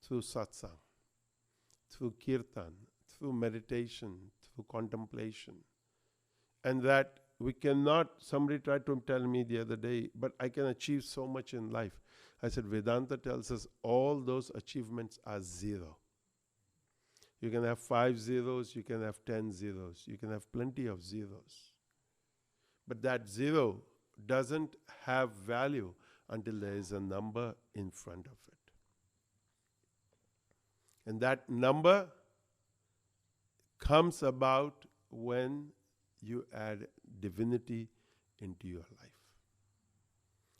through satsang, through kirtan, through meditation, through contemplation. And that we cannot, somebody tried to tell me the other day, but I can achieve so much in life. I said, Vedanta tells us all those achievements are zero. You can have 5 zeros, you can have 10 zeros, you can have plenty of zeros. But that zero doesn't have value until there is a number in front of it. And that number comes about when you add divinity into your life.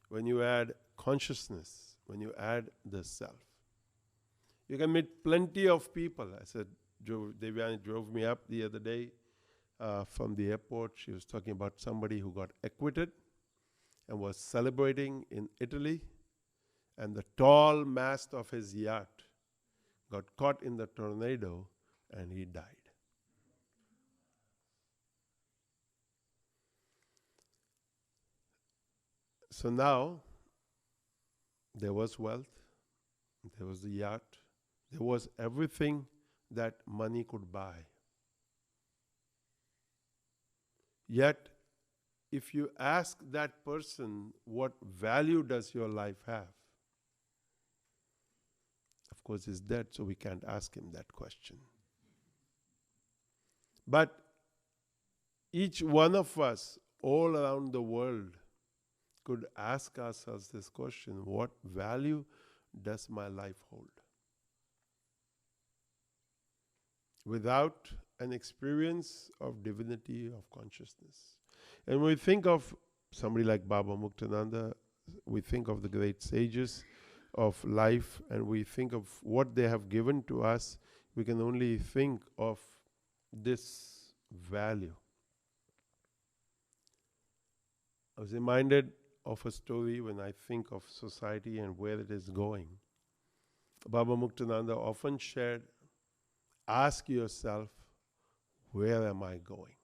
When you add consciousness, when you add the self. You can meet plenty of people. I said, Devyani drove me up the other day from the airport. She was talking about somebody who got acquitted and was celebrating in Italy, and the tall mast of his yacht got caught in the tornado and he died. So now, there was wealth, there was the yacht, there was everything that money could buy. Yet, if you ask that person, what value does your life have? Of course, he's dead, so we can't ask him that question. But each one of us, all around the world, could ask ourselves this question: what value does my life hold? Without an experience of divinity, of consciousness. And when we think of somebody like Baba Muktananda, we think of the great sages of life, and we think of what they have given to us, we can only think of this value. I was reminded of a story when I think of society and where it is going. Baba Muktananda often shared, ask yourself, where am I going?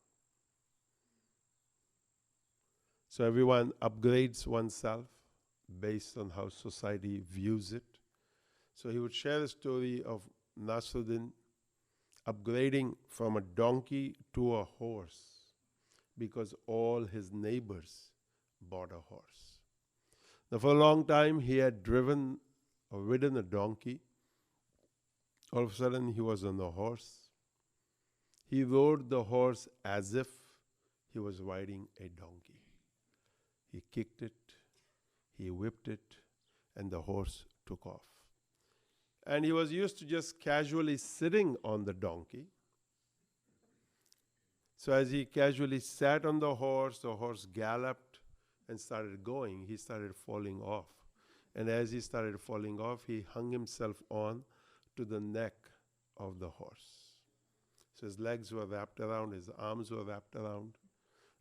So everyone upgrades oneself based on how society views it. So he would share the story of Nasruddin upgrading from a donkey to a horse because all his neighbors bought a horse. Now for a long time he had driven or ridden a donkey. All of a sudden he was on a horse. He rode the horse as if he was riding a donkey. He kicked it, he whipped it, and the horse took off. And he was used to just casually sitting on the donkey. So as he casually sat on the horse galloped and started going. He started falling off. And as he started falling off, he hung himself on to the neck of the horse. So his legs were wrapped around, his arms were wrapped around,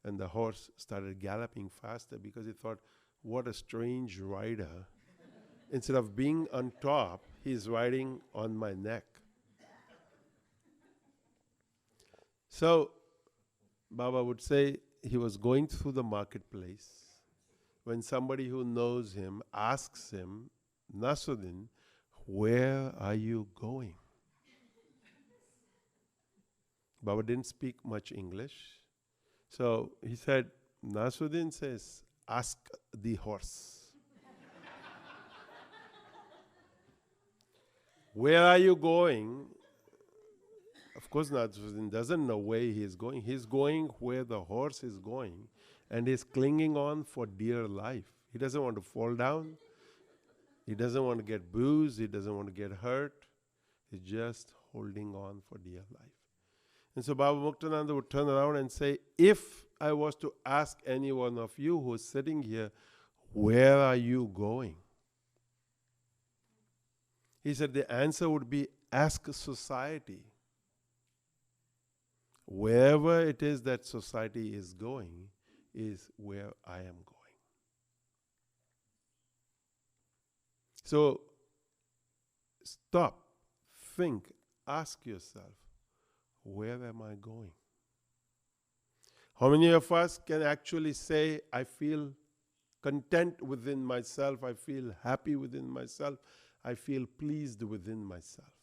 and the horse started galloping faster because he thought, what a strange rider. Instead of being on top, he's riding on my neck. So Baba would say he was going through the marketplace when somebody who knows him asks him, Nasruddin, where are you going? Baba didn't speak much English. So he said, Nasruddin says, ask the horse. Where are you going? Of course, Nasruddin doesn't know where he is going. He's going where the horse is going, and he's clinging on for dear life. He doesn't want to fall down. He doesn't want to get bruised. He doesn't want to get hurt. He's just holding on for dear life. And so Baba Muktananda would turn around and say, if I was to ask any one of you who is sitting here, where are you going? He said the answer would be, ask society. Wherever it is that society is going is where I am going. So stop, think, ask yourself, where am I going? How many of us can actually say, I feel content within myself, I feel happy within myself, I feel pleased within myself.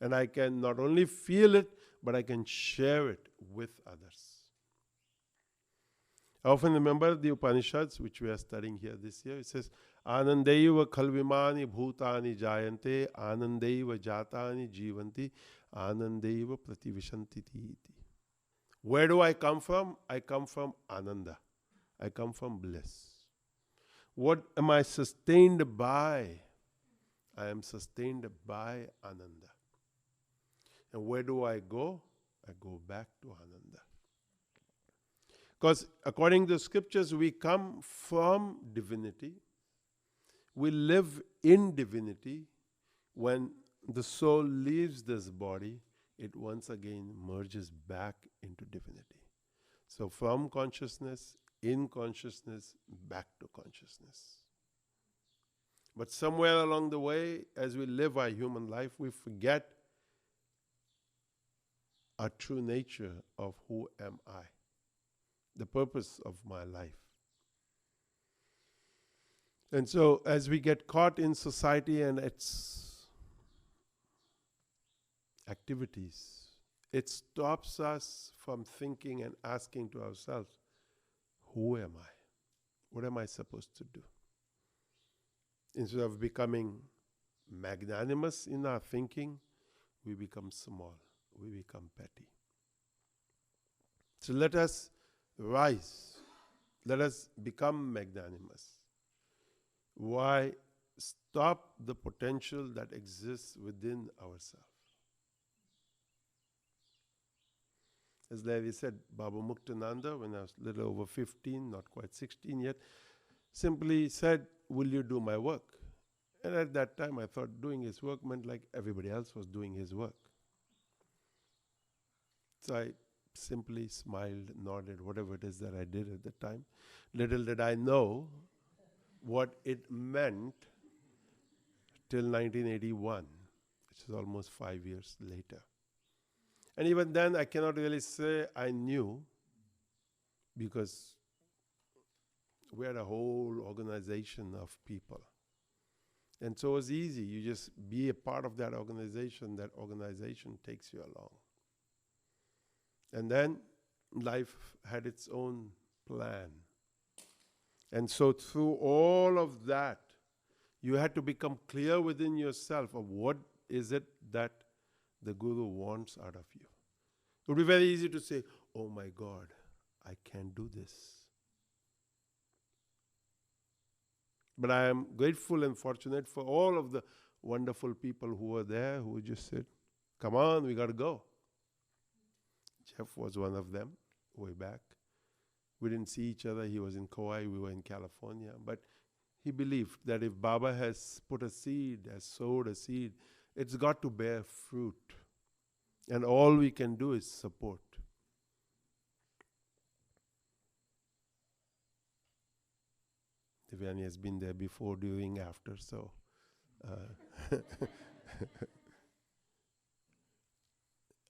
And I can not only feel it, but I can share it with others. I often remember the Upanishads, which we are studying here this year. It says, Anandaiva khalvimani bhutani jayante, Anandaiva jatani jivanti, Anandaiva prativishanti iti. Where do I come from? I come from Ananda. I come from bliss. What am I sustained by? I am sustained by Ananda. And where do I go? I go back to Ananda. Because according to the scriptures, we come from divinity. We live in divinity. When the soul leaves this body, it once again merges back into divinity. So from consciousness, in consciousness, back to consciousness. But somewhere along the way, as we live our human life, we forget our true nature of who am I, the purpose of my life. And so as we get caught in society and its activities, it stops us from thinking and asking to ourselves, who am I? What am I supposed to do? Instead of becoming magnanimous in our thinking, we become small, we become petty. So let us rise, let us become magnanimous. Why stop the potential that exists within ourselves? As Larry said, Baba Muktananda, when I was a little over 15, not quite 16 yet, simply said, will you do my work? And at that time I thought doing his work meant like everybody else was doing his work. So I simply smiled, nodded, whatever it is that I did at the time. Little did I know what it meant till 1981, which is almost 5 years later. And even then, I cannot really say I knew, because we had a whole organization of people. And so it was easy. You just be a part of that organization takes you along. And then life had its own plan. And so through all of that, you had to become clear within yourself of what is it that the Guru wants out of you. It would be very easy to say, oh my God, I can't do this. But I am grateful and fortunate for all of the wonderful people who were there, who just said, come on, we got to go. Jeff was one of them, way back. We didn't see each other. He was in Kauai, we were in California. But he believed that if Baba has put a seed, has sowed a seed, it's got to bear fruit. And all we can do is support. Devyani has been there before, during, after, so.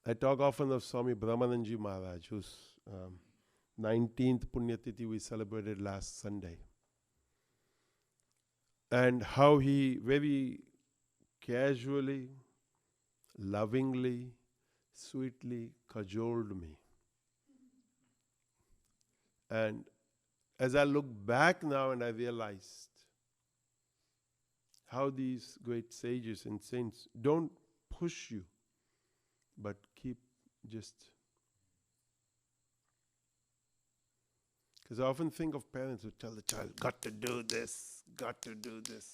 I talk often of Swami Brahmananji Maharaj, whose 19th Punyatithi we celebrated last Sunday. And how he very casually, lovingly, sweetly cajoled me. And as I look back now and I realized how these great sages and saints don't push you, but keep just... Because I often think of parents who tell the child, got to do this, got to do this.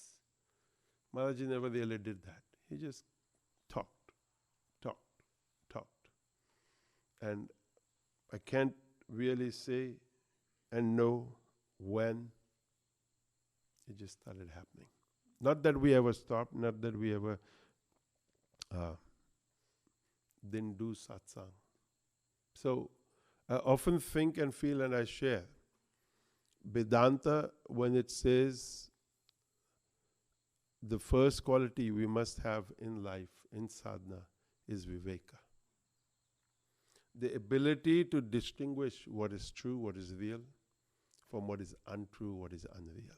Maharaji never really did that. He just talked. And I can't really say and know when it just started happening. Not that we ever stopped, not that we ever didn't do satsang. So I often think and feel, and I share, Vedanta, when it says the first quality we must have in life, in sadhana, is viveka. The ability to distinguish what is true, what is real, from what is untrue, what is unreal.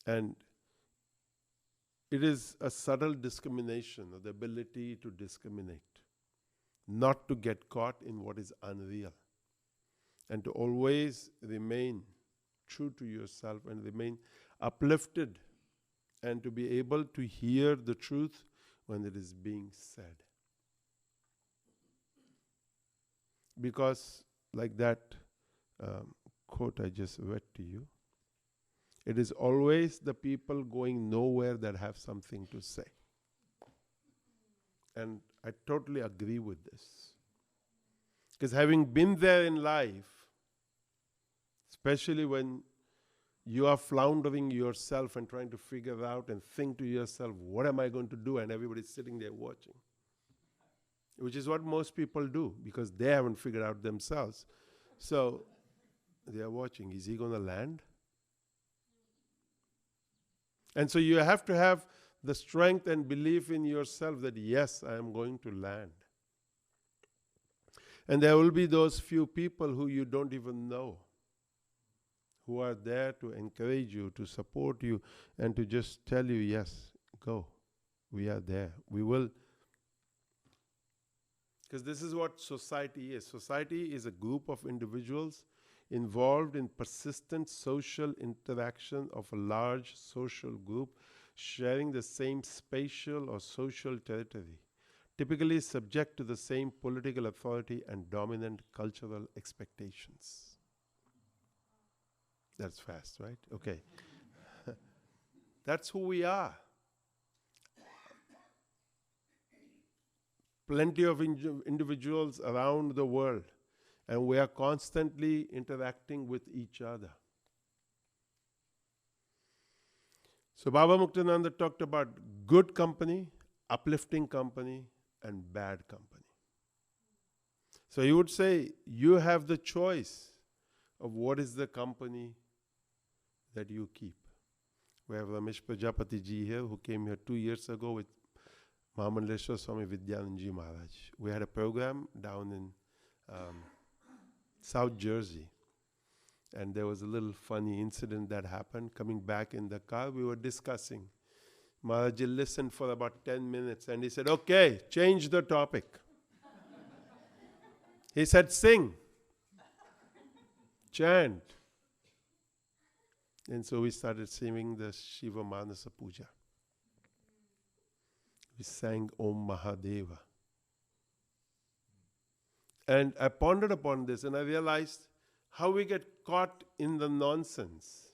And it is a subtle discrimination, or the ability to discriminate, not to get caught in what is unreal, and to always remain true to yourself and remain uplifted, and to be able to hear the truth when it is being said. Because, like that quote I just read to you, it is always the people going nowhere that have something to say. And I totally agree with this. Because having been there in life, especially when you are floundering yourself and trying to figure out and think to yourself, what am I going to do? And everybody's sitting there watching. Which is what most people do, because they haven't figured out themselves. So they are watching. Is he going to land? And so you have to have the strength and belief in yourself that, yes, I am going to land. And there will be those few people who you don't even know, who are there to encourage you, to support you, and to just tell you, yes, go. We are there. We will. Because this is what society is. Society is a group of individuals involved in persistent social interaction of a large social group sharing the same spatial or social territory, typically subject to the same political authority and dominant cultural expectations. That's fast, right? Okay. That's who we are. Plenty of individuals around the world, and we are constantly interacting with each other. So Baba Muktananda talked about good company, uplifting company, and bad company. So he would say, you have the choice of what is the company that you keep. We have Ramesh Prajapati ji here, who came here 2 years ago with Mahamandleshwar Swami Vidyananji Maharaj. We had a program down in South Jersey. And there was a little funny incident that happened. Coming back in the car, we were discussing. Maharaji listened for about 10 minutes and he said, okay, change the topic. He said, sing, chant. And so we started singing the Shiva Manasa Puja. We sang Om Mahadeva. And I pondered upon this and I realized how we get caught in the nonsense.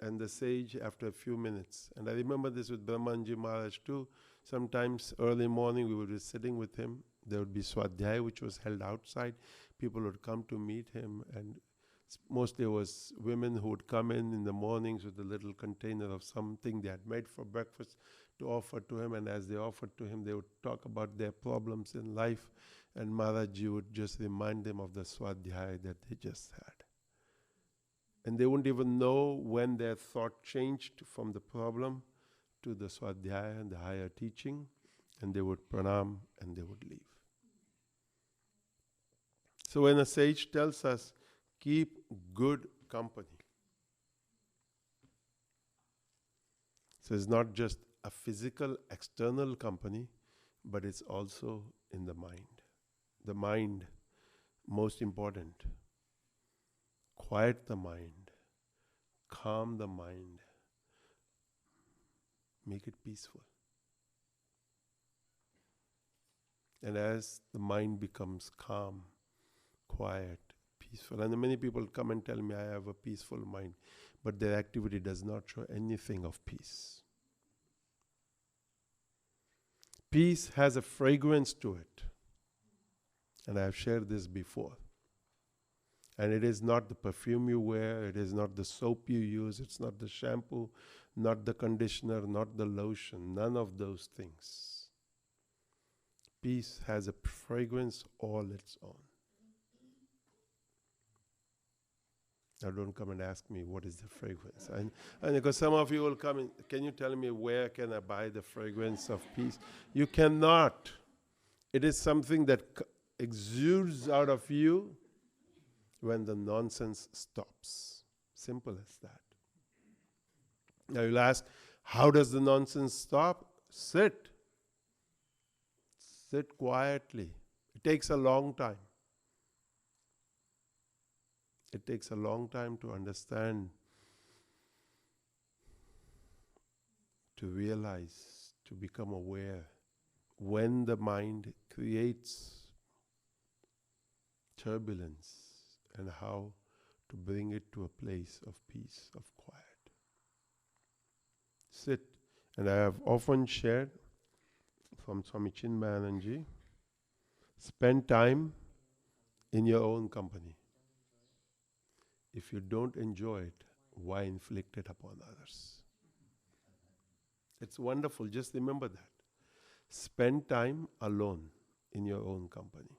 And the sage, after a few minutes, and I remember this with Brahmanji Maharaj too, sometimes early morning we would be sitting with him. There would be Swadhyaya, which was held outside. People would come to meet him, and mostly it was women who would come in the mornings with a little container of something they had made for breakfast to offer to him, and as they offered to him, they would talk about their problems in life, and Maharaji would just remind them of the Swadhyaya that they just had. And they wouldn't even know when their thought changed from the problem to the Swadhyaya and the higher teaching, and they would pranam and they would leave. So when a sage tells us, keep good company, so it's not just a physical external company, but it's also in the mind. The mind, most important. Quiet the mind, calm the mind, make it peaceful. And as the mind becomes calm, quiet, peaceful, and many people come and tell me I have a peaceful mind, but their activity does not show anything of peace. Peace has a fragrance to it, and I have shared this before. And it is not the perfume you wear, it is not the soap you use, it's not the shampoo, not the conditioner, not the lotion, none of those things. Peace has a fragrance all its own. Now don't come and ask me what is the fragrance. And because some of you will come in, can you tell me where can I buy the fragrance of peace? You cannot. It is something that exudes out of you when the nonsense stops. Simple as that. Now you'll ask, How does the nonsense stop? Sit. Sit quietly. It takes a long time. It takes a long time to understand, to realize, to become aware when the mind creates turbulence and how to bring it to a place of peace, of quiet. Sit. And I have often shared from Swami Chinmayananji, spend time in your own company. If you don't enjoy it, why inflict it upon others? It's wonderful. Just remember that. Spend time alone in your own company.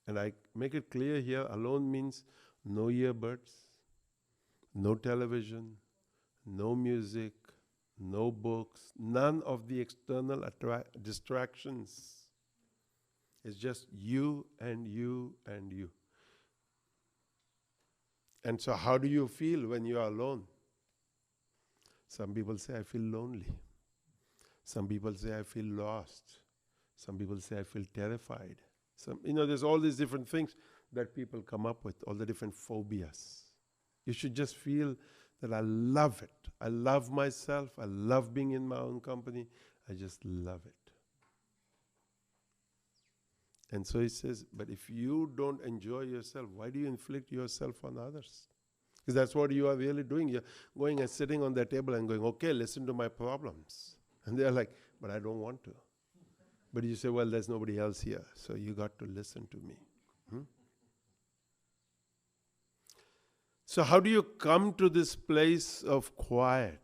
And I make it clear here, alone means no earbuds, no television, no music, no books, none of the external distractions. It's just you and you and you. And so how do you feel when you are alone? Some people say, I feel lonely. Some people say, I feel lost. Some people say, I feel terrified. There's all these different things that people come up with, all the different phobias. You should just feel that I love it. I love myself. I love being in my own company. I just love it. And so he says, but if you don't enjoy yourself, why do you inflict yourself on others? Because that's what you are really doing. You're going and sitting on that table and going, okay, listen to my problems. And they're like, but I don't want to. But you say, well, there's nobody else here, so you got to listen to me. So how do you come to this place of quiet?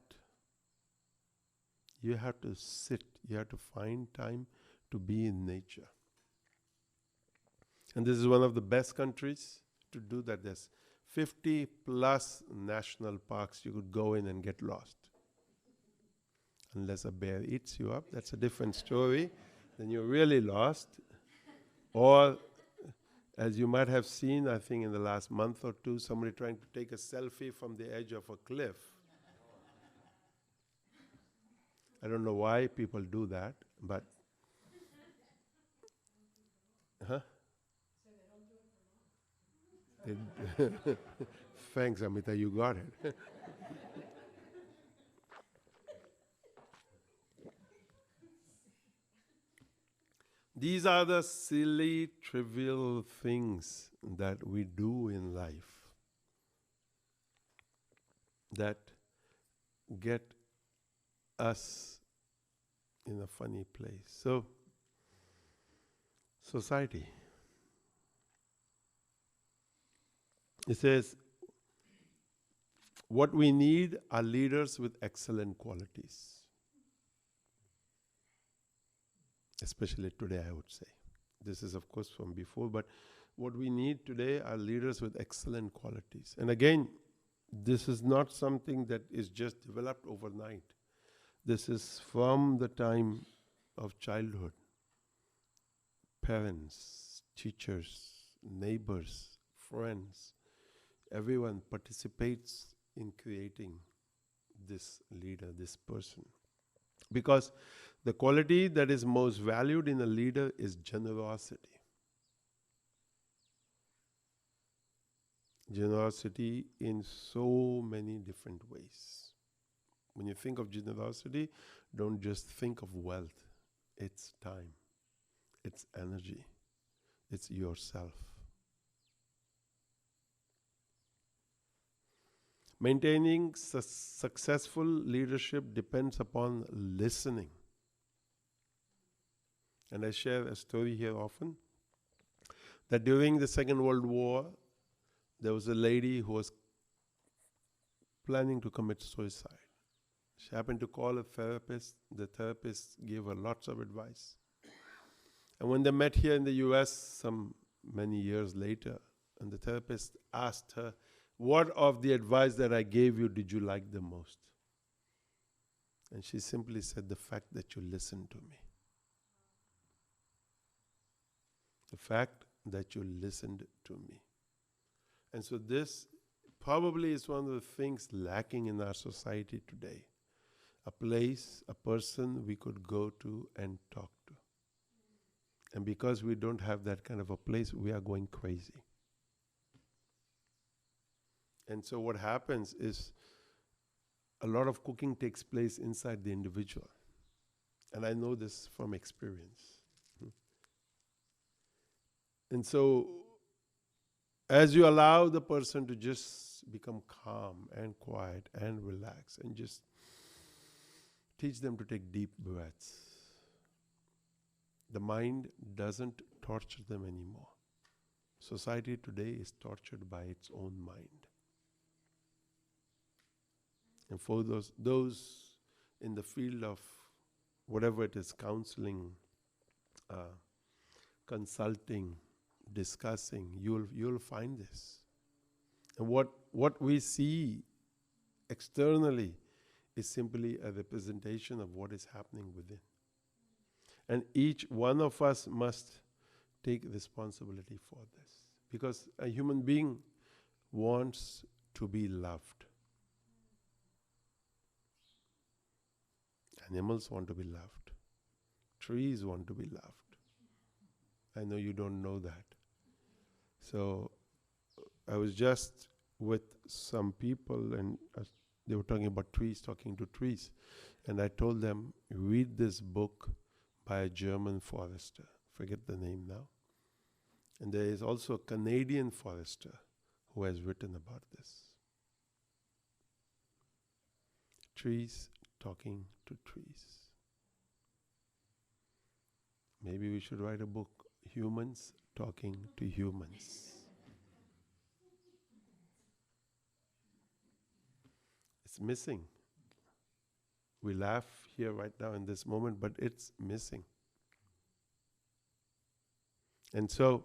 You have to sit. You have to find time to be in nature. And this is one of the best countries to do that. There's 50 plus national parks you could go in and get lost. Unless a bear eats you up, that's a different story. Then you're really lost. Or, as you might have seen, I think in the last month or two, somebody trying to take a selfie from the edge of a cliff. I don't know why people do that, but... Huh? Thanks, Amita, you got it. These are the silly, trivial things that we do in life that get us in a funny place. So, society. It says, what we need are leaders with excellent qualities. Especially today, I would say. This is, of course, from before, but what we need today are leaders with excellent qualities. And again, this is not something that is just developed overnight. This is from the time of childhood. Parents, teachers, neighbors, friends, everyone participates in creating this leader, this person. Because the quality that is most valued in a leader is generosity. Generosity in so many different ways. When you think of generosity, don't just think of wealth. It's time. It's energy. It's yourself. Maintaining successful leadership depends upon listening. And I share a story here often, that during the Second World War, there was a lady who was planning to commit suicide. She happened to call a therapist. The therapist gave her lots of advice. And when they met here in the US many years later, and the therapist asked her, what of the advice that I gave you did you like the most? And she simply said, the fact that you listened to me. The fact that you listened to me. And so this probably is one of the things lacking in our society today. a place, a person we could go to and talk to. And because we don't have that kind of a place, we are going crazy. And so what happens is a lot of cooking takes place inside the individual. And I know this from experience. And so as you allow the person to just become calm and quiet and relax and just teach them to take deep breaths, the mind doesn't torture them anymore. Society today is tortured by its own mind. And for those in the field of whatever it is, counseling, consulting, discussing, you'll find this. And what we see externally is simply a representation of what is happening within. And each one of us must take responsibility for this. Because a human being wants to be loved. Animals want to be loved. Trees want to be loved. I know you don't know that. So I was just with some people and they were talking about trees, talking to trees. And I told them, read this book by a German forester. Forget the name now. And there is also a Canadian forester who has written about this. Trees talking to trees. Maybe we should write a book, Humans Talking to Humans. It's missing. We laugh here right now in this moment, but it's missing. And so,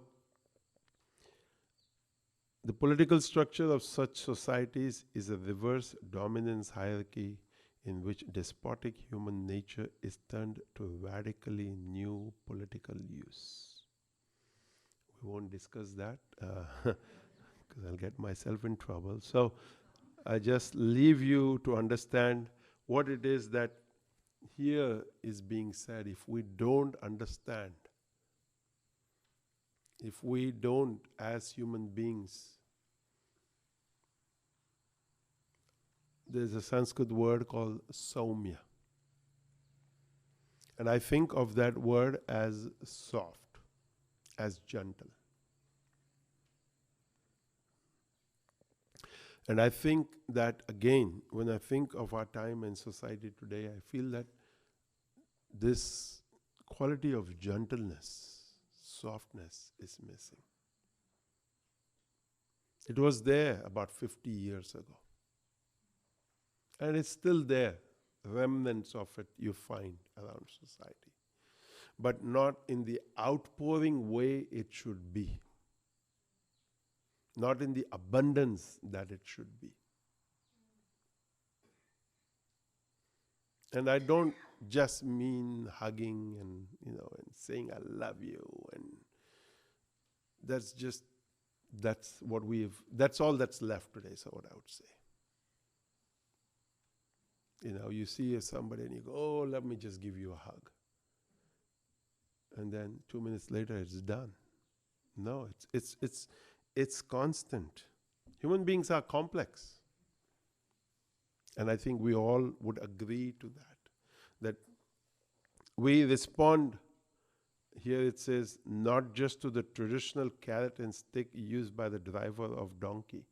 the political structure of such societies is a reverse dominance hierarchy in which despotic human nature is turned to radically new political use. We won't discuss that because I'll get myself in trouble. So I just leave you to understand what it is that here is being said. If we don't understand, if we don't, as human beings, there's a Sanskrit word called saumya. And I think of that word as soft, as gentle. And I think that, again, when I think of our time and society today, I feel that this quality of gentleness, softness is missing. It was there about 50 years ago. And it's still there. Remnants of it you find around society. But not in the outpouring way it should be. Not in the abundance that it should be. And I don't just mean hugging and and saying I love you, and that's all that's left today, so what I would say. You see somebody and you go, oh, let me just give you a hug. And then 2 minutes later it's done. No, it's constant. Human beings are complex. And I think we all would agree to that we respond, here it says, not just to the traditional carrot and stick used by the driver of donkey,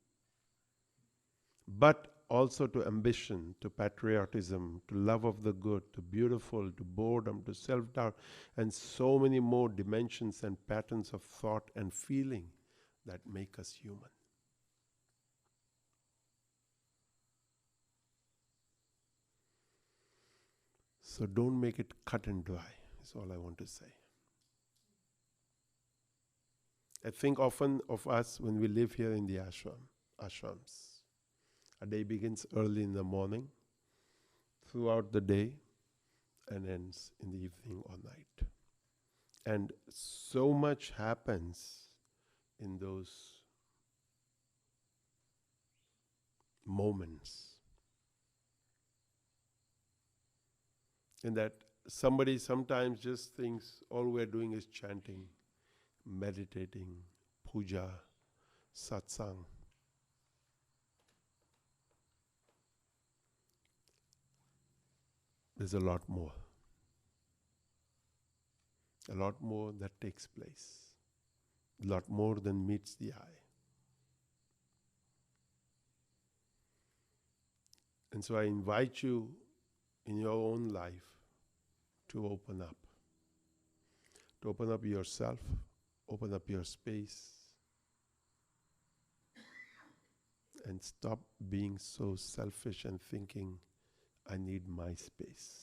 but also to ambition, to patriotism, to love of the good, to beautiful, to boredom, to self-doubt, and so many more dimensions and patterns of thought and feeling that make us human. So don't make it cut and dry, is all I want to say. I think often of us when we live here in the ashrams. A day begins early in the morning, throughout the day, and ends in the evening or night. And so much happens in those moments. And that somebody sometimes just thinks all we're doing is chanting, meditating, puja, satsang. There's a lot more. A lot more that takes place. A lot more than meets the eye. And so I invite you in your own life to open up. To open up yourself, open up your space, and stop being so selfish and thinking, I need my space.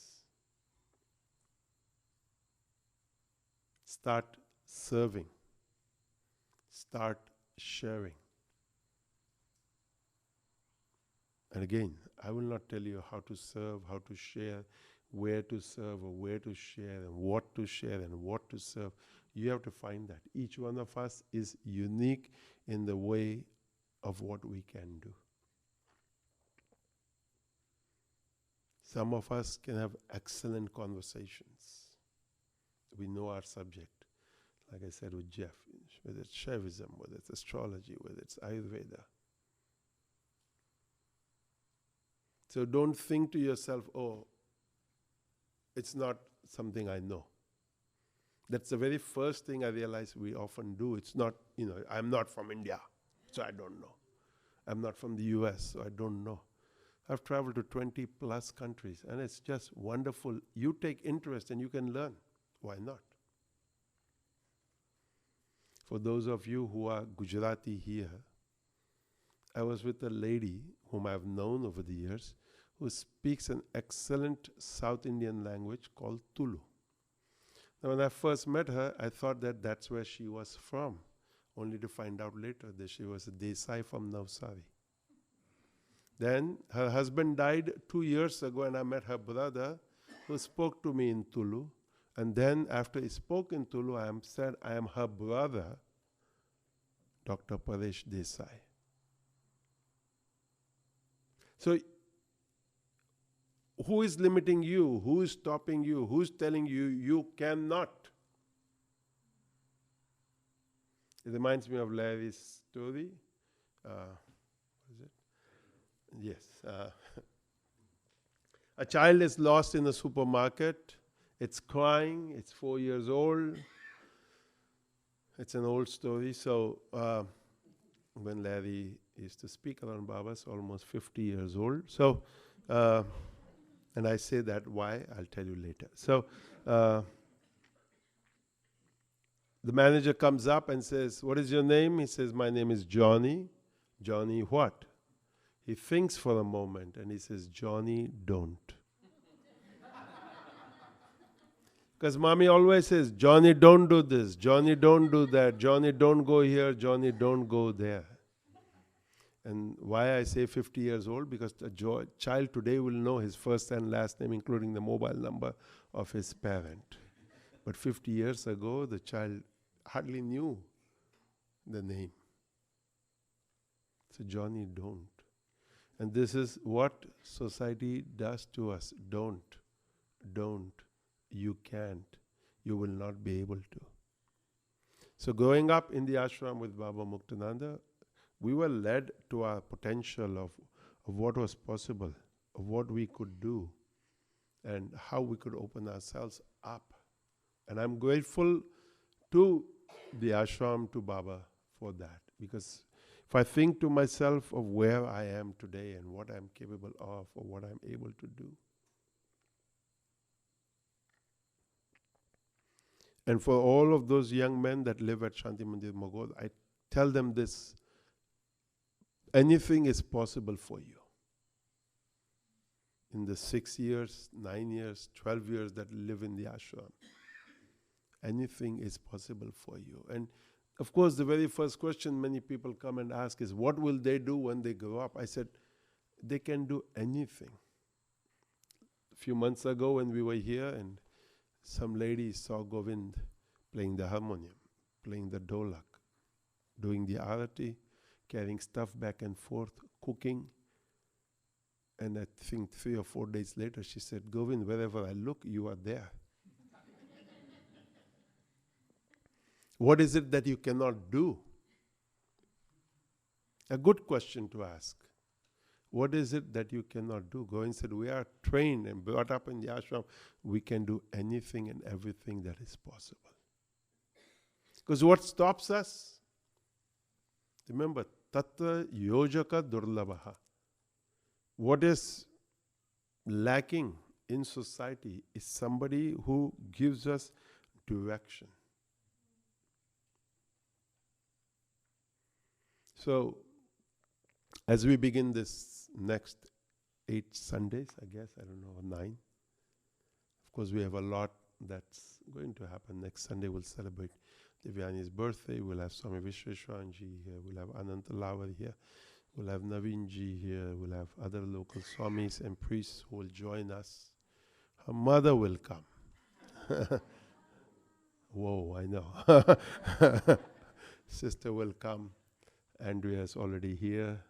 Start serving. Start sharing. And again, I will not tell you how to serve, how to share, where to serve or where to share and what to share and what to serve. You have to find that. Each one of us is unique in the way of what we can do. Some of us can have excellent conversations. We know our subject. Like I said with Jeff, whether it's Shaivism, whether it's astrology, whether it's Ayurveda. So don't think to yourself, oh, it's not something I know. That's the very first thing I realize we often do. It's not, I'm not from India, so I don't know. I'm not from the US, so I don't know. I've traveled to 20 plus countries, and it's just wonderful. You take interest and you can learn. Why not? For those of you who are Gujarati here, I was with a lady whom I've known over the years who speaks an excellent South Indian language called Tulu. Now, when I first met her, I thought that that's where she was from, only to find out later that she was a Desai from Navsari. Then her husband died 2 years ago, and I met her brother who spoke to me in Tulu. And then after he spoke in Tulu, I said, I am her brother, Dr. Paresh Desai. So, who is limiting you? Who is stopping you? Who is telling you you cannot? It reminds me of Larry's story. What is it? Yes. A child is lost in a supermarket. It's crying. It's 4 years old. It's an old story. So when Larry used to speak around Baba's, almost 50 years old. So, and I say that why, I'll tell you later. So the manager comes up and says, what is your name? He says, my name is Johnny. Johnny what? He thinks for a moment and he says, Johnny, don't. Because mommy always says, Johnny, don't do this. Johnny, don't do that. Johnny, don't go here. Johnny, don't go there. And why I say 50 years old? Because a child today will know his first and last name, including the mobile number of his parent. But 50 years ago, the child hardly knew the name. So Johnny, don't. And this is what society does to us. Don't. You can't. You will not be able to. So growing up in the ashram with Baba Muktananda, we were led to our potential of what was possible, of what we could do, and how we could open ourselves up. And I'm grateful to the ashram, to Baba for that. Because if I think to myself of where I am today and what I'm capable of or what I'm able to do, and for all of those young men that live at Shanti Mandir Mogod, I tell them this: anything is possible for you. In the 6 years, 9 years, 12 years that live in the ashram, anything is possible for you. And of course, the very first question many people come and ask is, what will they do when they grow up? I said, they can do anything. A few months ago when we were here, and some lady saw Govind playing the harmonium, playing the dholak, doing the arati, carrying stuff back and forth, cooking. And I think 3 or 4 days later, she said, Govind, wherever I look, you are there. What is it that you cannot do? A good question to ask. What is it that you cannot do? Govind said, we are trained and brought up in the ashram. We can do anything and everything that is possible. Because what stops us? Remember, tatra yojaka durlabhaha. What is lacking in society is somebody who gives us direction. So, as we begin this next 8 Sundays, I guess, I don't know, 9. Of course, we have a lot that's going to happen. Next Sunday, we'll celebrate Devyani's birthday. We'll have Swami Vishweshwaranji here. We'll have Ananta Lavar here. We'll have Naveenji here. We'll have other local Swamis and priests who will join us. Her mother will come. Whoa, I know. Sister will come. Andrea is already here.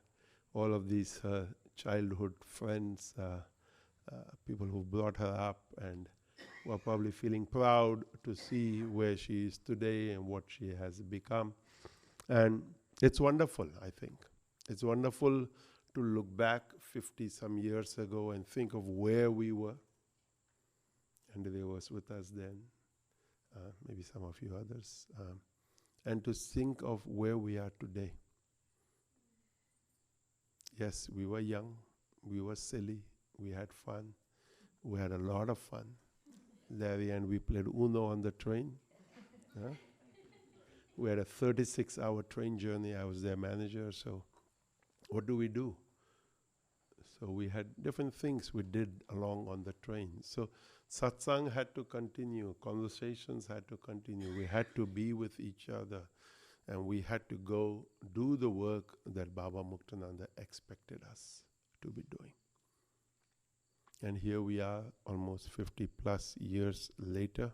All of these childhood friends, people who brought her up and who are probably feeling proud to see where she is today and what she has become. And it's wonderful, I think. It's wonderful to look back 50 some years ago and think of where we were. Andrea was with us then, maybe some of you others. And to think of where we are today. Yes, we were young, we were silly, we had fun, we had a lot of fun. Larry and we played Uno on the train. We had a 36-hour train journey. I was their manager, so what do? So we had different things we did along on the train. So satsang had to continue, conversations had to continue. We had to be with each other. And we had to go do the work that Baba Muktananda expected us to be doing. And here we are, almost 50 plus years later,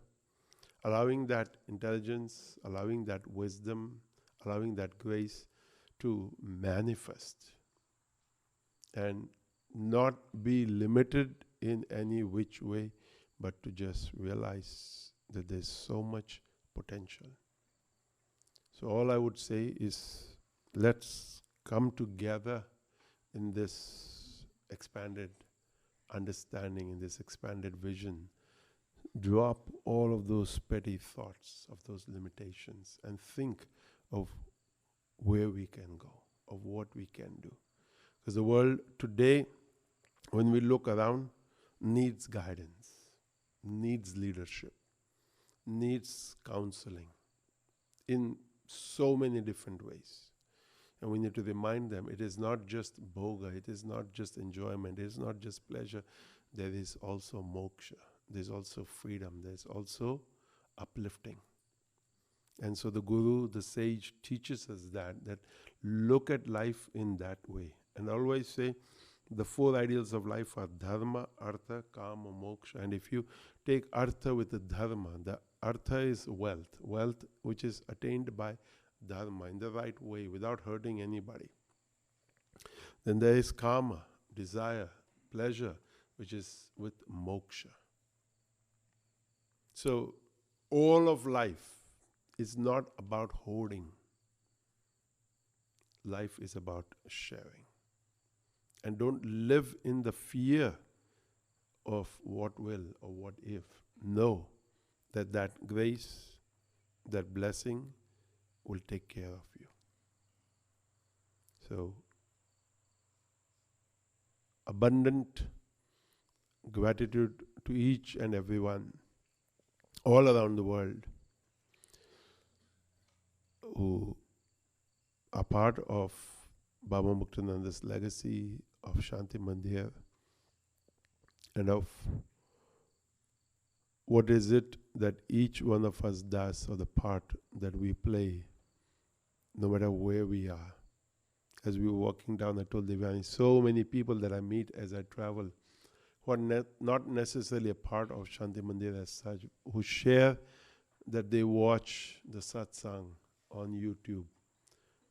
allowing that intelligence, allowing that wisdom, allowing that grace to manifest and not be limited in any which way, but to just realize that there's so much potential. So all I would say is, let's come together in this expanded understanding, in this expanded vision. Drop all of those petty thoughts, of those limitations, and think of where we can go, of what we can do. Because the world today, when we look around, needs guidance, needs leadership, needs counseling in so many different ways. And we need to remind them, it is not just bhoga, it is not just enjoyment, it is not just pleasure. There is also moksha, there's also freedom, there's also uplifting. And so the guru, the sage, teaches us that look at life in that way. And I always say, the 4 ideals of life are dharma, artha, kama, moksha. And if you take artha with the dharma, the artha is wealth which is attained by dharma in the right way without hurting anybody. Then there is kama, desire, pleasure, which is with moksha. So all of life is not about hoarding. Life is about sharing. And don't live in the fear of what will or what if. Know that grace, that blessing will take care of you. So, abundant gratitude to each and everyone all around the world who are part of Baba Muktananda's legacy of Shanti Mandir and of what is it that each one of us does, or the part that we play, no matter where we are. As we were walking down, I told Devyani, so many people that I meet as I travel who are not necessarily a part of Shanti Mandir as such, who share that they watch the satsang on YouTube,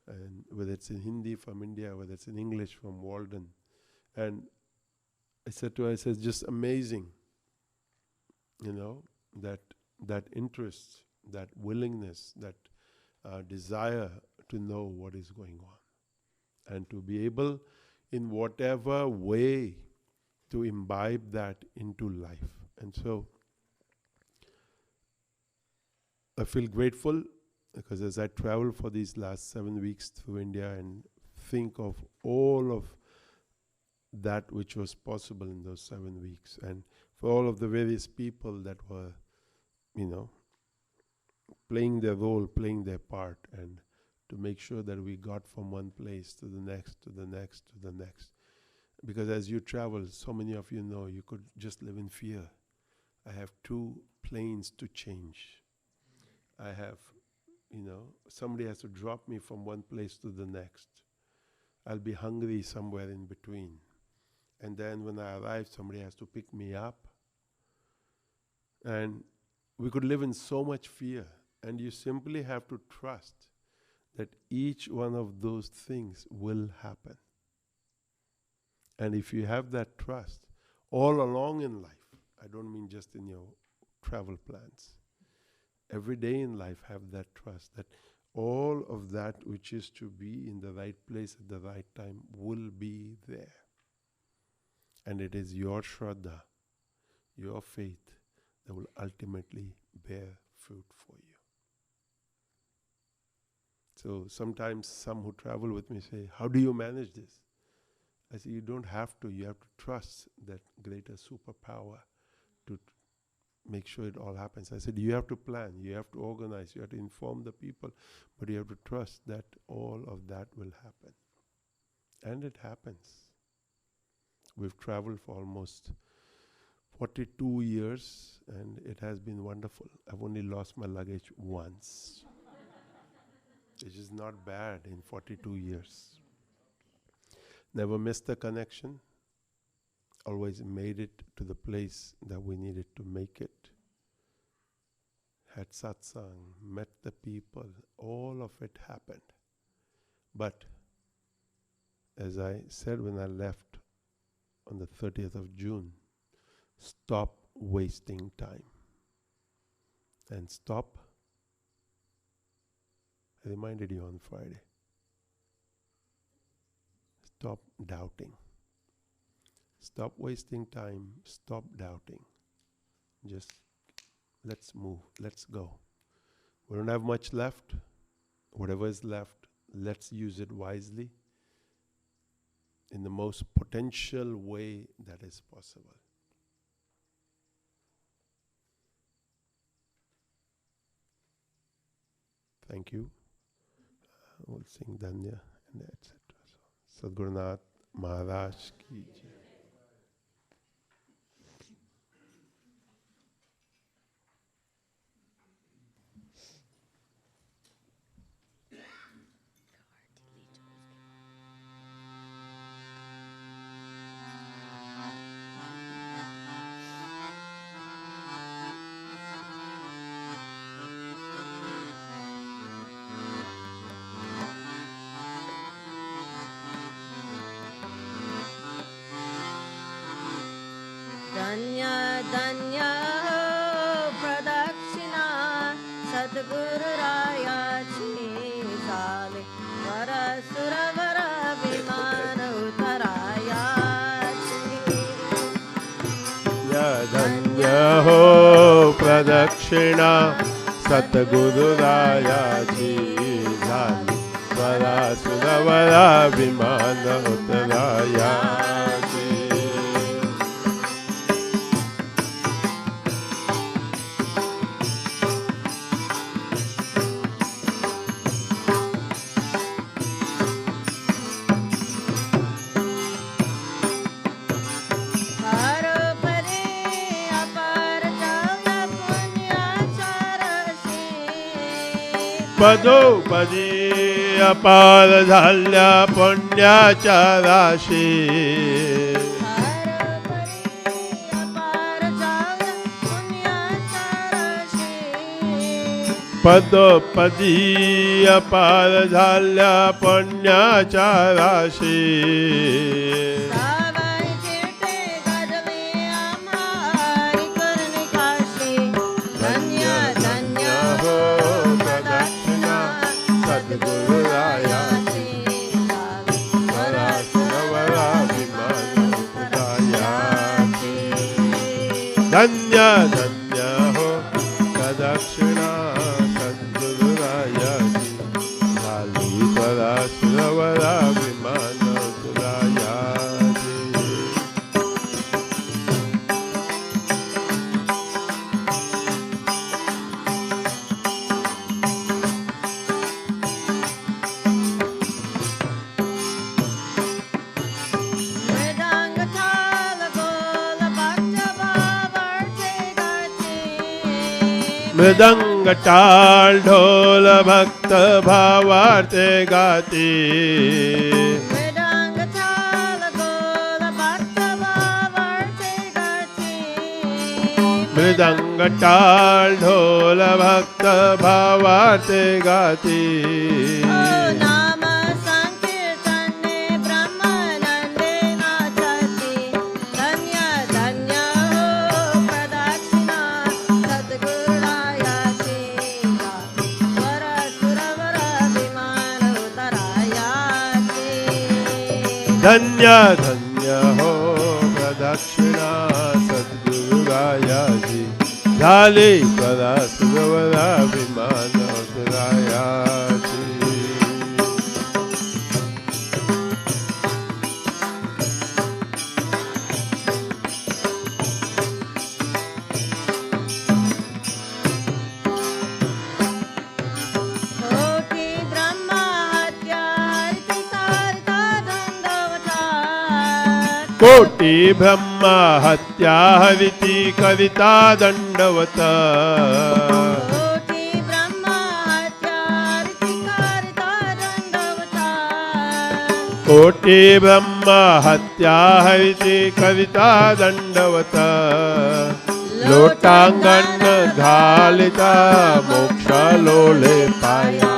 and whether it's in Hindi from India, whether it's in English from Walden. And I said to her, I said, just amazing, that interest, that willingness, that desire to know what is going on, and to be able, in whatever way, to imbibe that into life. And so I feel grateful because as I travel for these last 7 weeks through India and think of all of that which was possible in those 7 weeks, and for all of the various people that were, playing their role, playing their part, and to make sure that we got from one place to the next, to the next, to the next. Because as you travel, so many of you know, you could just live in fear. I have 2 planes to change. I have, somebody has to drop me from one place to the next. I'll be hungry somewhere in between. And then when I arrive, somebody has to pick me up. And we could live in so much fear. And you simply have to trust that each one of those things will happen. And if you have that trust all along in life, I don't mean just in your travel plans, every day in life have that trust that all of that which is to be in the right place at the right time will be there. And it is your shraddha, your faith, that will ultimately bear fruit for you. So sometimes some who travel with me say, how do you manage this? I say, you don't have to. You have to trust that greater superpower to make sure it all happens. I said, you have to plan, you have to organize, you have to inform the people, but you have to trust that all of that will happen. And it happens. We've traveled for almost 42 years, and it has been wonderful. I've only lost my luggage once. Which is not bad in 42 years. Never missed a connection. Always made it to the place that we needed to make it. Had satsang, met the people, all of it happened. But as I said when I left on the 30th of June, stop wasting time. And stop, I reminded you on Friday, stop doubting. Stop wasting time, stop doubting. Just let's move, let's go. We don't have much left. Whatever is left, let's use it wisely in the most potential way that is possible. Thank you. We'll sing Danya and etc. Sadgurunath Maharaj ki jai. Danya Danya Pradakshina Sadguru Raya Chizale Vara Suravara Vimana Uttaraya Ya Danya ho Pradakshina Satguru Raya Chizale Vara Suravara Vimana Uttaraya. पदो पदी अपार झाल्या पुण्याच्या राशी पदो पदी अपार झाल्या पुण्याच्या राशी धन्य धन्य हो प्रदक्षिणा सद्गुरु रायाची झाली त्वरा सुरवरा विमान तुरायाची मृदंग टाळ ढोल भक्त भावार्थे गाती मृदंग टाळ ढोल भक्त भावार्थे गाती मृदंग टाळ ढोल भक्त भावार्थे गाती नाम संकीर्तने ब्रह्मानंदे नाचती धन्य धन्य हो प्रदक्षिणा सद्गुरु धन्य धन्य हो प्रदक्षिणा सद्गुरु रायाची झाली त्वरा सुरवरा विमान तुरायाची कोटी ब्रह्मा हत्या हरिती कविता दंडवत कोटी ब्रह्मा हत्या हरिती कविता दंडवत कोटी ब्रह्मा हत्या हरिती कविता दंडवत लोटांगण घालिता मोक्ष लोले पाया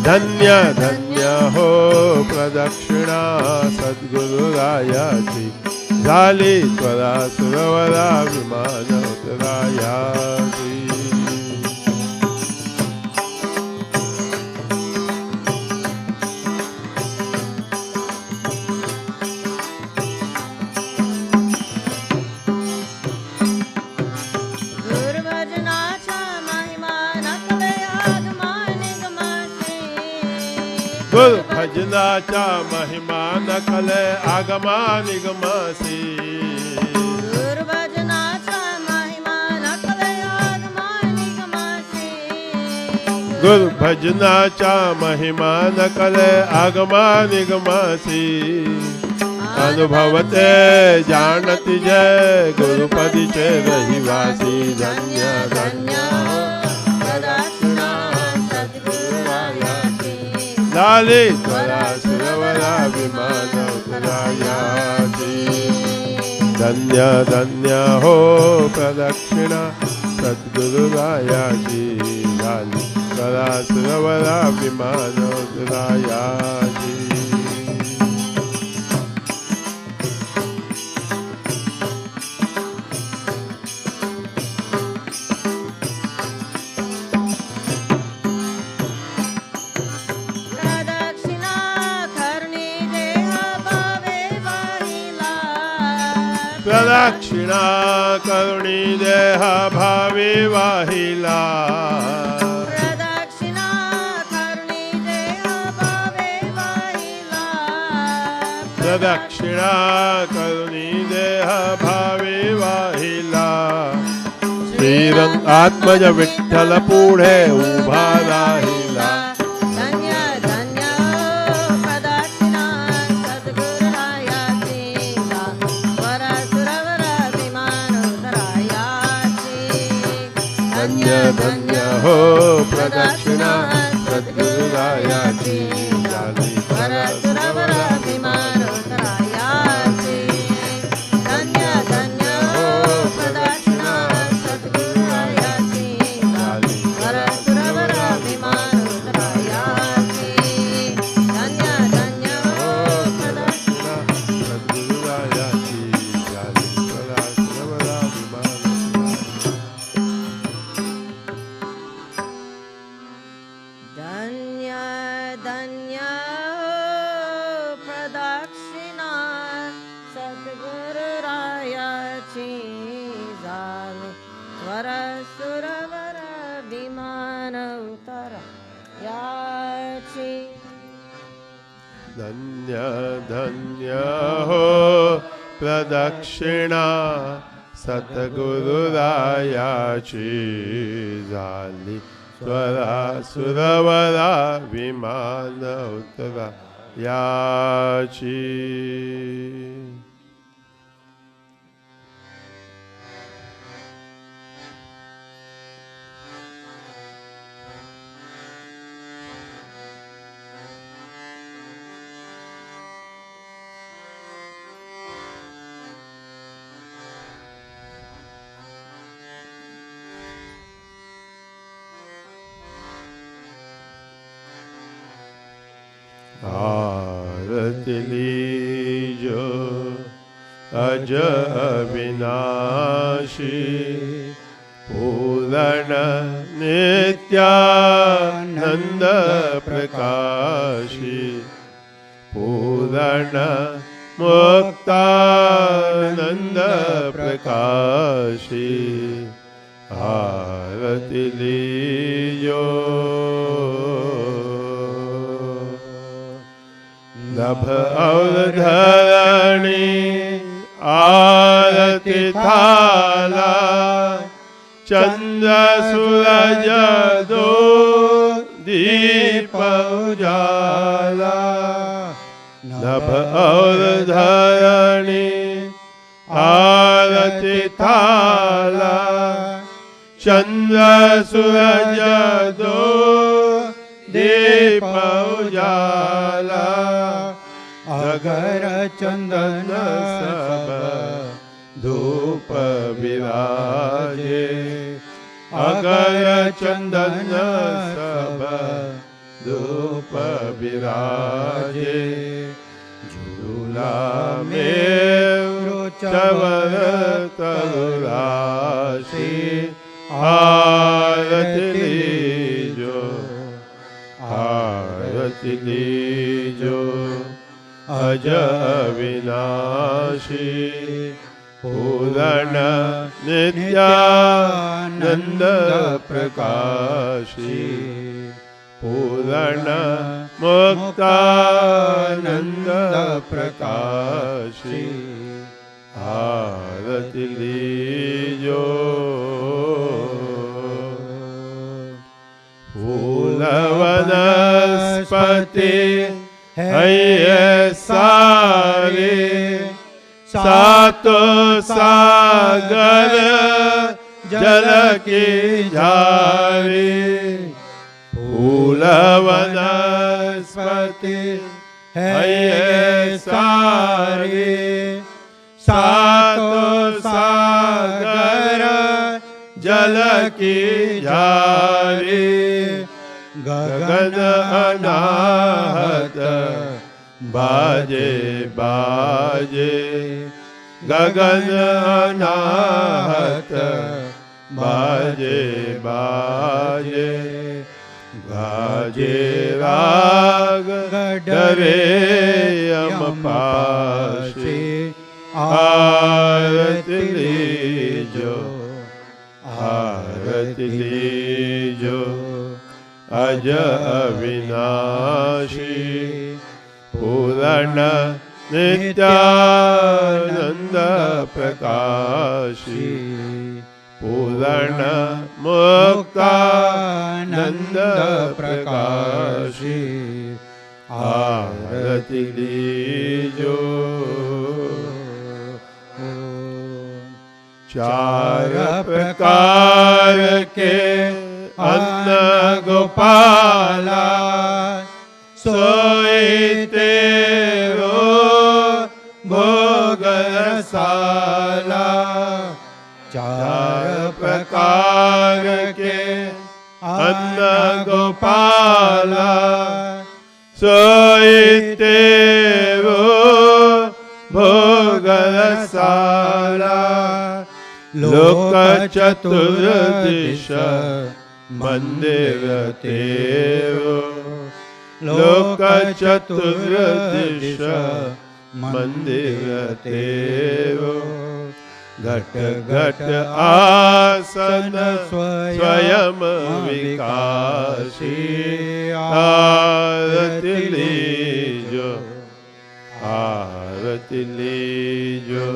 धन्य धन्य हो प्रदक्षिणा सद्गुरु रायाची झाली त्वरा सुरवरा विमान उतरायाची गुरु भजनाचा महिमा नकले आगमा निगमासी गुरु भजनाचा महिमा नकले आगमा निगमासी गुरु भजनाचा महिमा नकले आगमा निगमासी अनुभवते जानती जय गुरुपदीचे रहिवासी धन्य धन्य झाली त्वरा सुरवरा विमान तुरायाची धन्य धन्य हो प्रदक्षिणा सद्गुरु रायाची झाली त्वरा सुरवरा विमान तुरायाची प्रदक्षिणा करुणी देह भावे वाहिला प्रदक्षिणा करुणी देह भावे वाहिला प्रदक्षिणा करुणी देह भावे वाहिला श्रीरंग आत्मज विठ्ठल पुढे उभा राहिला धन्य धन्य हो प्रदक्षिणा सद्गुरु रायाची झाली त्वरा सुरवरा विमान उतरायाची धन्य धन्य हो प्रदक्षिणा सद्गुरु रायाची झाली त्वरा सुरवरा विमान उतरायाची धन्य धन्य हो प्रदक्षिणा सद्गुरु रायाची झाली त्वरा सुरवरा विमान प्रदाक्षिणायाचि धन्य धन्य हो प्रदक्षिणा सतगुरुरायाची झाली स्वरा सुरवरा विमान उतरा याची. आरती लीजो अज अविनाशी पूर्ण नित्यानंद प्रकाशी पूर्ण मुक्तानंद प्रकाशी आरती लीजो. नभ और धरणी आरती थाला चंद्र सूरज दो दीप उजाला. नभ और धरणी आरती थाला चंद्र सूरज दो दीप उजाला. अगर चंदन सब धूप विराजे अगर चंदन सब धूप विराजे झूला में चवर तरुराशि आरती लीजो आरती लीजो अज अविनाशी पूर्ण नित्यानंद प्रकाशी पूर्ण मुक्तानंद प्रकाशी आरती लीजो. फूल वनस्पति है सारे सातों सागर जल की झारे. फूल वनस्पति है सारे सातों सागर जल की झारे. गगन अनाहत बाजे बाजे गगन अनाहत बाजे बाजे गाजे राग डरे यम पाशे आरती लीजो आरती लीजो अज अविनाशी पूर्ण नित्यानंद प्रकाशी पूर्ण मुक्तानंद प्रकाशी आरती लीजो. चार प्रकार के अन्न गोपाला सोई तेरो भोग रसाला. चार प्रकार के अन्न गोपाला सोई तेरो भोग रसाला. लोक चतुर्दिश मंदिर तेरो लोक चतुर्दिश मंदिर तेरो घट घट आसन स्वयं विकासी आरती लीजो आरती लीजो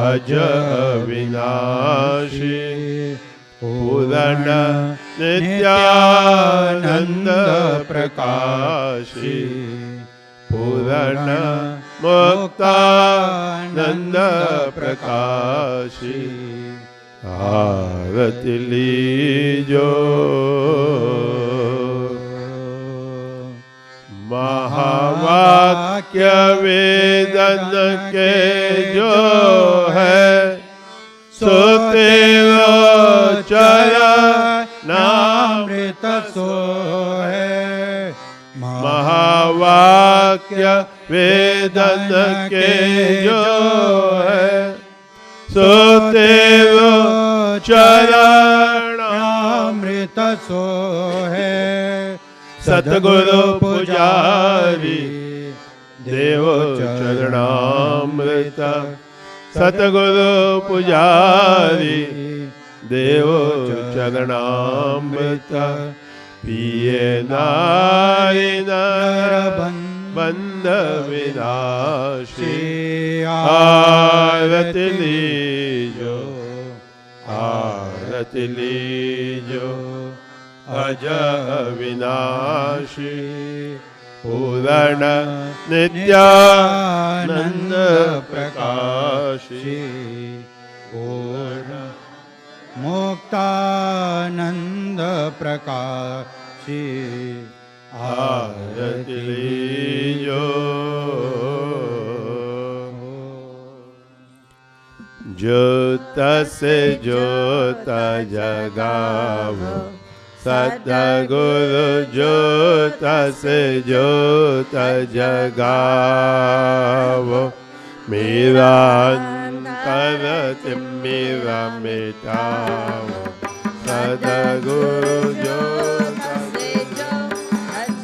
अज अविनाशी पूर्ण नित्यानंद प्रकाशी पूर्ण मुक्तानंद प्रकाशी आरती लीजो महावाक्य वेदन के जो है सुतेरो चरणामृत सो है महावाक्य वेदन के जो है सुतेरो चरणामृत सो है सतगुरु पुजारी देव चरणामृत सतगुरु पुजारी देव चरणामृत पिए नारी नर बंध विनाशी आरती लीजो आरती लीजो अज अविनाशी पूर्ण नित्यानंद प्रकाशी पूर्ण मुक्तानंद प्रकाशी आरती लीजो ज्योत से ज्योत जगावो सतगुरु ज्योत से ज्योत जगावो मेरा अंतर तिमिरा मिटाओ सतगुरु ज्योत से ज्योत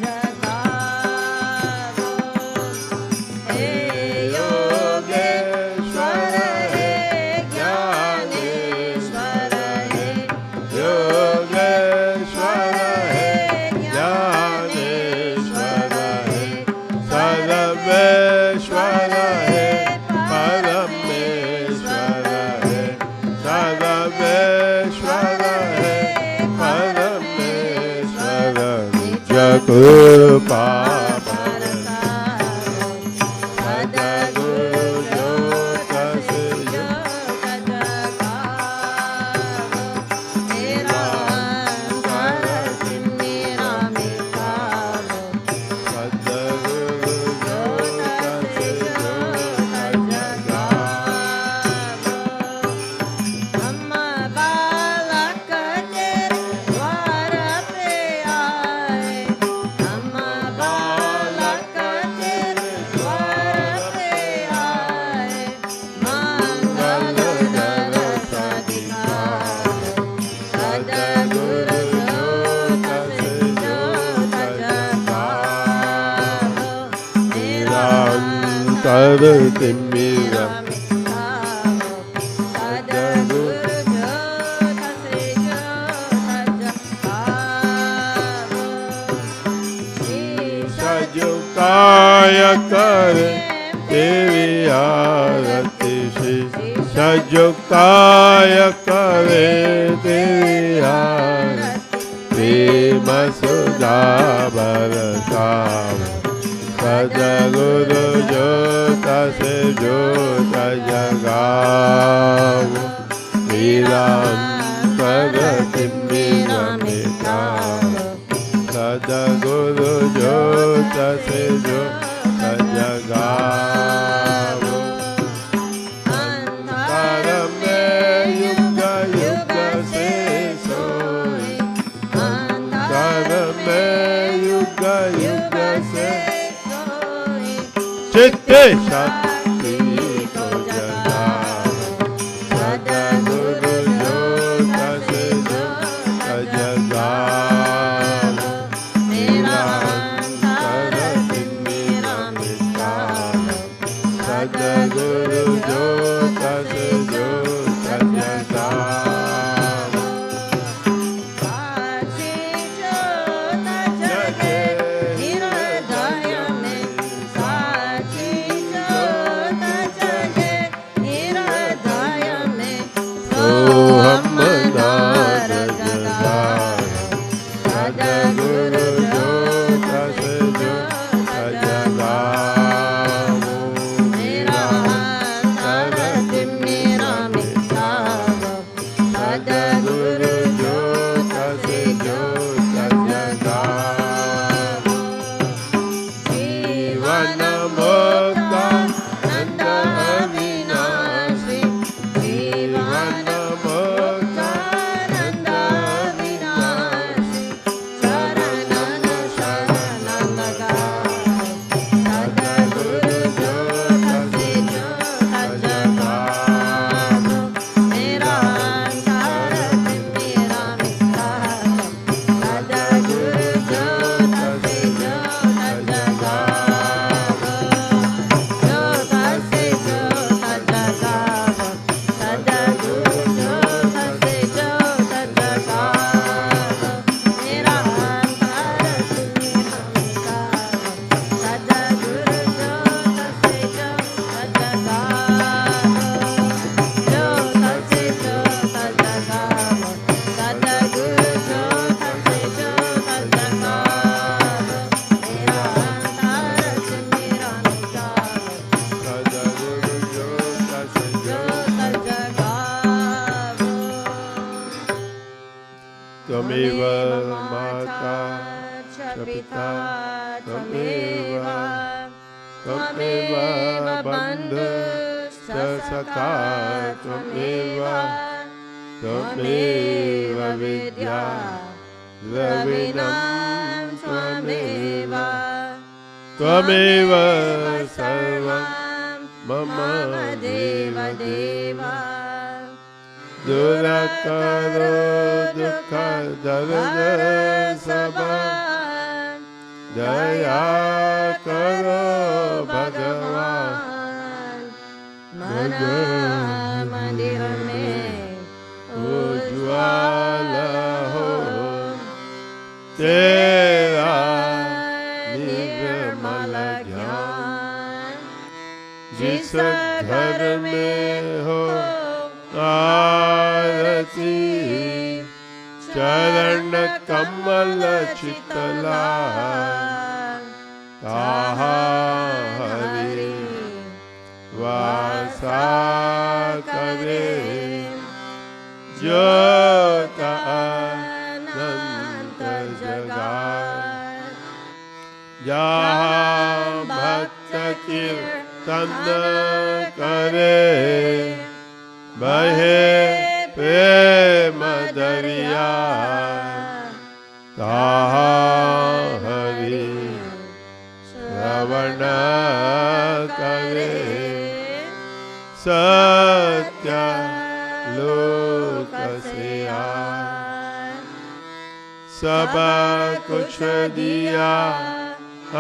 जगावो हे योगेश्वर हे ज्ञानेश्वर हे योगेश्वर हे ज्ञानेश्वर हे सर्वेश्वर हे परमेश्वर हे सर्वेश्वर हे परमेश्वर निज कृपा तिमिरा सजुकाय कर तेरी आरती सजुकाय करे तेरी आरती प्रेम सुधा बरसाओ सतगुरु ज्योत से ज्योत जगाओ मेरा अंतर तिमिरा मिटाओ सतगुरु ज्योत से ज्योत जगाओ अंतर में युग युग से सोए अंतर में युग युग से चित्त शक्ति को जगाओ सतगुरु ज्योत से ज्योत जगाओ मेरा अंतर तिमिरा मिटाओ सतगुरु ज्योत से ज्योत पिता त्वमेव त्वमेव बन्धुश्च सखा त्वमेव त्वमेव विद्या द्रविणं त्वमेव त्वमेव सर्वं मम देव देव दुरकरो दुःखदर्द सबा दया करो भगवान मन मंदिर में उज्ज्वल हो तेरा निर्मल ज्ञान जिस घर में हो आरती चरण कमल चितला ताहा हरि वासा करे ज्योत अनंत जगाए जहाँ भक्त कीर्तन करे बहे प्रेम दरिया ताहाँ हरि श्रवण करे सत्य लोक से आए सब कुछ दिया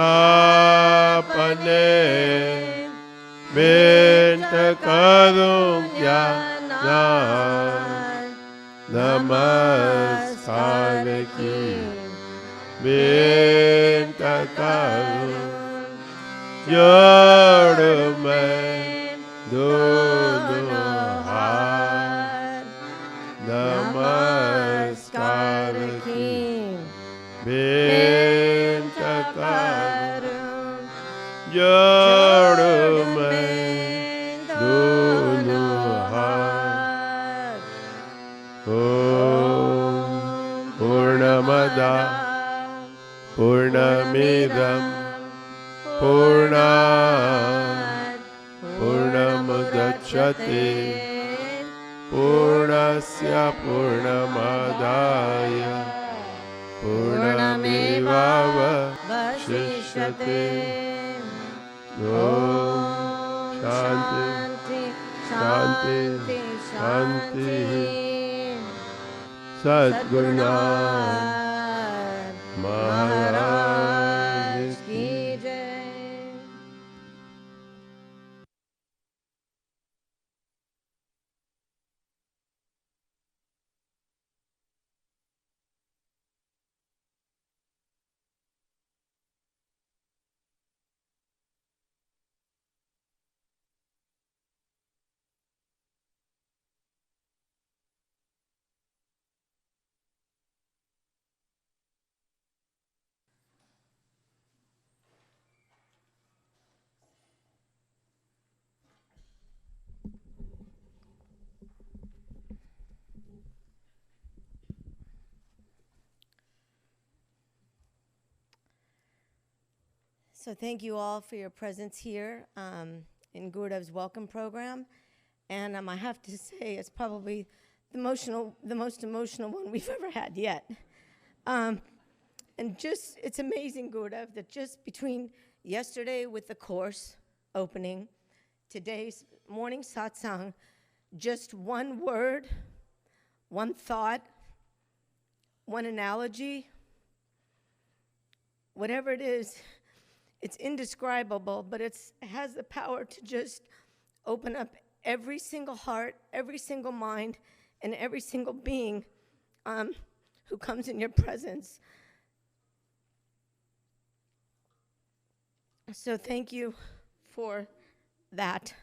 आपने भेंट करूं क्या नमस्कार की भेंट करूं जोड़ मैं दोनों हाथ नमस्कार की भेंट करूं जोड़ मैं दोनों हाथ ओम पूर्णमदा पूर्णमिदं पूर्णात् पूर्णमुदच्यते पूर्णस्य पूर्णमादाय पूर्णमेवावशिष्यते ओम शांति शांति शांति सद्गुरुनाथ महाराज की जय। So thank you all for your presence here in Gurudev's welcome program. And I have to say, it's probably the most emotional one we've ever had yet. And just, it's amazing, Gurudev, that just between yesterday with the course opening, today's morning satsang, just one word, one thought, one analogy, whatever it is, it's indescribable, but it has the power to just open up every single heart, every single mind, and every single being who comes in your presence. So thank you for that.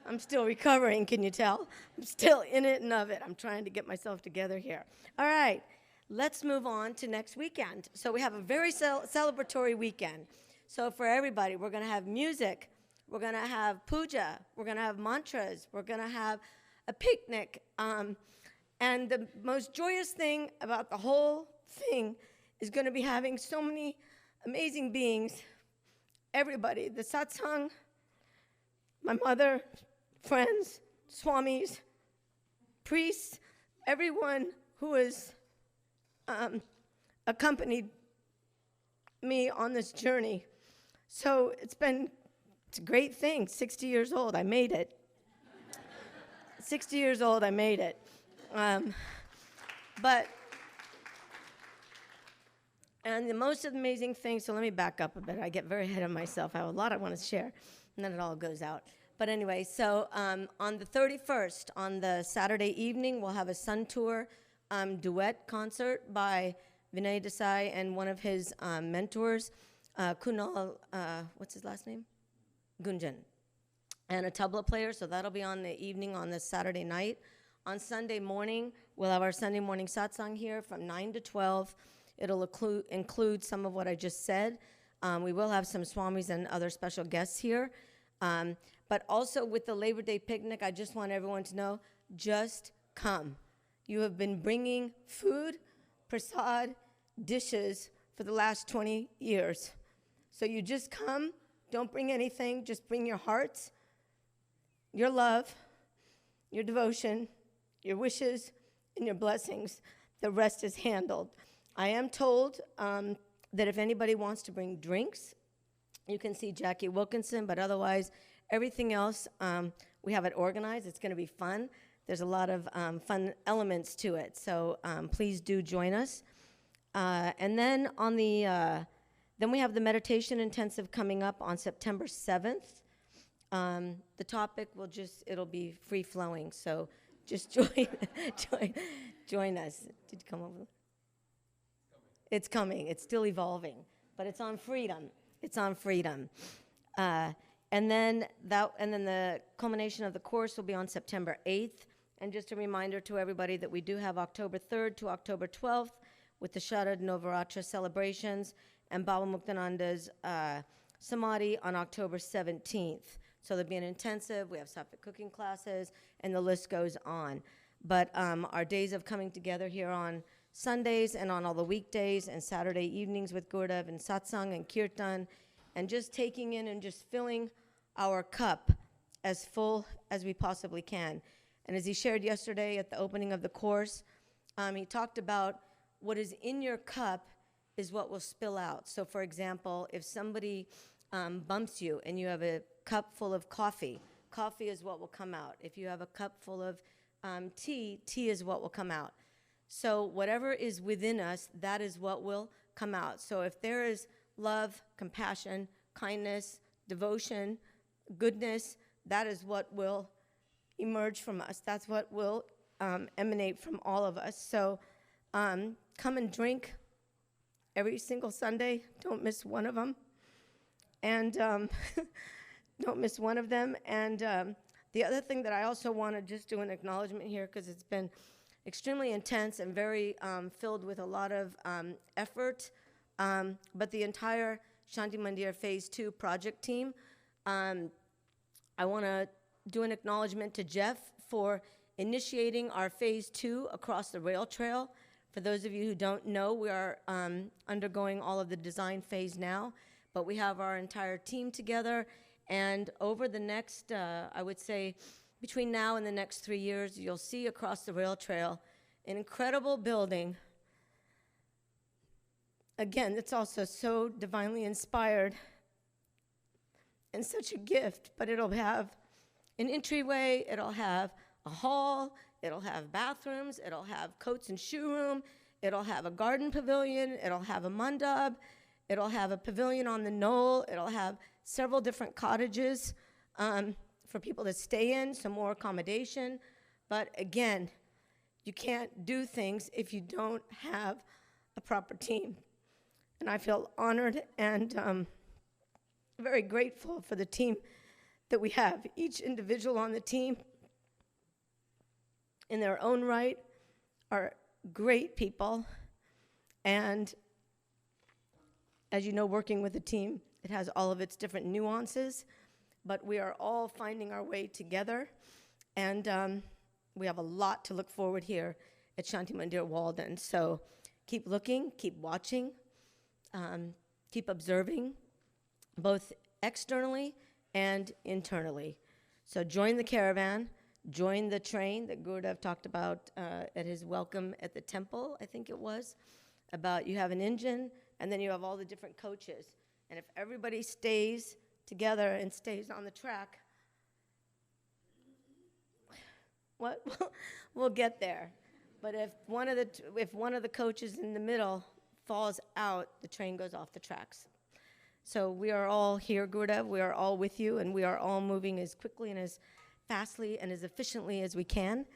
I'm still recovering, can you tell? I'm still in it and of it. I'm trying to get myself together here. All right. Let's move on to next weekend. So we have a very celebratory weekend. So for everybody, we're going to have music. We're going to have puja. We're going to have mantras. We're going to have a picnic. And the most joyous thing about the whole thing is going to be having so many amazing beings. Everybody, the Satsang, my mother, friends, swamis, priests, everyone who has accompanied me on this journey. So it's a great thing. 60 years old, I made it. 60 years old, I made it. And the most amazing thing, so let me back up a bit. I get very ahead of myself. I have a lot I want to share, and then it all goes out. But anyway, so on the 31st, on the Saturday evening, we'll have a Sun Tour duet concert by Vinay Desai and one of his mentors, Kunal, what's his last name? Gunjan. And a tabla player, so that'll be on the evening on this Saturday night. On Sunday morning, we'll have our Sunday morning satsang here from 9 to 12. It'll include some of what I just said. We will have some swamis and other special guests here. But also with the Labor Day picnic, I just want everyone to know, just come. You have been bringing food, prasad, dishes for the last 20 years. So you just come, don't bring anything, just bring your hearts, your love, your devotion, your wishes, and your blessings. The rest is handled. I am told that if anybody wants to bring drinks, you can see Jackie Wilkinson, but otherwise, everything else we have it organized. It's going to be fun. There's a lot of fun elements to it, so please do join us. And then then we have the meditation intensive coming up on September 7th. The topic it'll be free flowing, so just join us. Did you come over? It's coming. It's still evolving, but it's on freedom. It's on freedom. And then the culmination of the course will be on September 8th. And just a reminder to everybody that we do have October 3rd to October 12th with the Sharad Navaratra celebrations and Baba Muktananda's Samadhi on October 17th. So there'll be an intensive, we have sattvic cooking classes, and the list goes on. But our days of coming together here on Sundays and on all the weekdays and Saturday evenings with Gurdev and Satsang and Kirtan, and just taking in and just filling our cup as full as we possibly can. And as he shared yesterday at the opening of the course, he talked about what is in your cup is what will spill out. So for example, if somebody bumps you and you have a cup full of coffee, coffee is what will come out. If you have a cup full of tea, tea is what will come out. So whatever is within us, that is what will come out. So if there is love, compassion, kindness, devotion, goodness, that is what will emerge from us. That's what will emanate from all of us. So come and drink every single Sunday. Don't miss one of them. And don't miss one of them. And the other thing that I also want to just do an acknowledgement here, because it's been extremely intense and very filled with a lot of effort. But the entire Shanti Mandir Phase 2 project team, I want to do an acknowledgement to Jeff for initiating our Phase 2 across the rail trail. For those of you who don't know, we are undergoing all of the design phase now, but we have our entire team together. And over the next, I would say, between now and the next 3 years, you'll see across the rail trail an incredible building. Again, it's also so divinely inspired and such a gift, but it'll have an entryway, it'll have a hall, it'll have bathrooms, it'll have coats and shoe room, it'll have a garden pavilion, it'll have a mandap, it'll have a pavilion on the knoll, it'll have several different cottages for people to stay in, some more accommodation. But again, you can't do things if you don't have a proper team. And I feel honored and very grateful for the team that we have. Each individual on the team, in their own right, are great people. And as you know, working with a team, it has all of its different nuances, but we are all finding our way together. And we have a lot to look forward here at Shanti Mandir Walden. So keep looking, keep watching, keep observing, both externally and internally. So join the caravan, join the train that Gurudev talked about at his welcome at the temple, I think it was, about you have an engine and then you have all the different coaches. And if everybody stays together and stays on the track, what we'll get there. But if one of the coaches in the middle falls out, the train goes off the tracks. So we are all here, Gurudev. We are all with you, and we are all moving as quickly and as fastly and as efficiently as we can.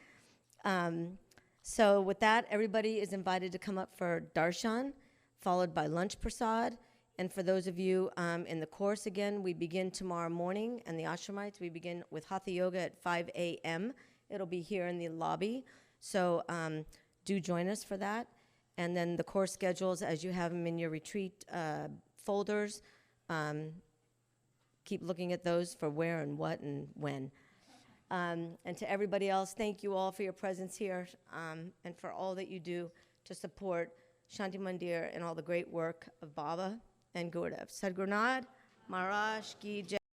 So with that, everybody is invited to come up for darshan, followed by lunch prasad. And for those of you in the course, again, we begin tomorrow morning, and the ashramites, we begin with Hatha Yoga at 5 a.m. It'll be here in the lobby. So do join us for that. And then the course schedules, as you have them in your retreat folders, keep looking at those for where and what and when. And to everybody else, thank you all for your presence here and for all that you do to support Shanti Mandir and all the great work of Baba and Gurudev. Sadhguru Nath Maharaj Ki Jai.